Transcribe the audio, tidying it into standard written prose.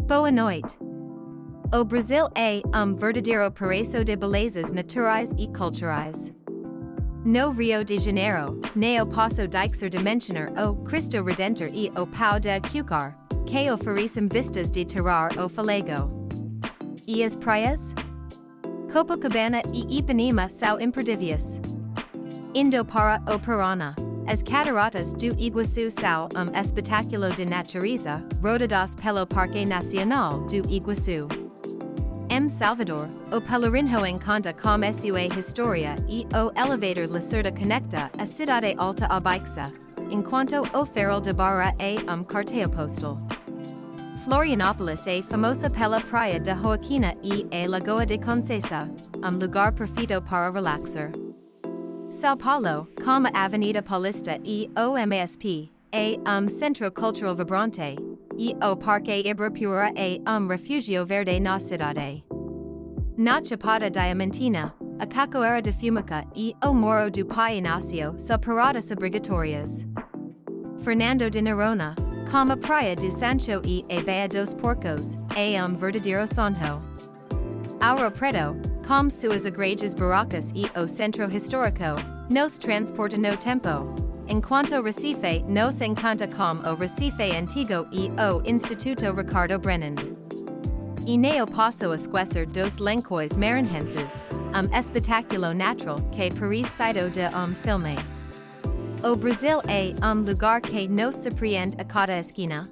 Boa noite. O Brasil é verdadeiro paraíso de belezas naturais e culturais. No Rio de Janeiro, nem o posso deixar de mencionar o Cristo Redentor e o Pau de Açúcar, que oferecem vistas de terrar o Falago. E as praias? Copacabana e Ipanema são imperdíveis. Indo para o Paraná, as cataratas do Iguaçu são espetáculo de natureza, rodeadas pelo Parque Nacional do Iguaçu. Salvador, o Pelourinho encanta com sua história e o elevador Lacerda conecta a cidade alta a Baixa, enquanto o Farol de Barra é cartão postal. Florianópolis é famosa pela praia da Joaquina e a Lagoa de Conceição, lugar perfeito para relaxar. São Paulo, como a Avenida Paulista e o MASP, é centro cultural vibrante, e o Parque Ibirapuera é refúgio verde na cidade. Na Chapada Diamantina, a Cachoeira de Fumaca e o Morro do Pai Inácio são paradas obrigatórias. Fernando de Noronha, como a Praia do Sancho e a Baía dos Porcos, é verdadeiro sonho. Ouro Preto, como suas igrejas barrocas e o centro histórico, nos transporta no tempo, enquanto Recife nos encanta com o Recife Antigo e o Instituto Ricardo Brennan. E neo posso esquecer dos lençóis maranhenses, espetáculo natural que Paris saído de filme. O Brasil é lugar que nos surpreende a cada esquina.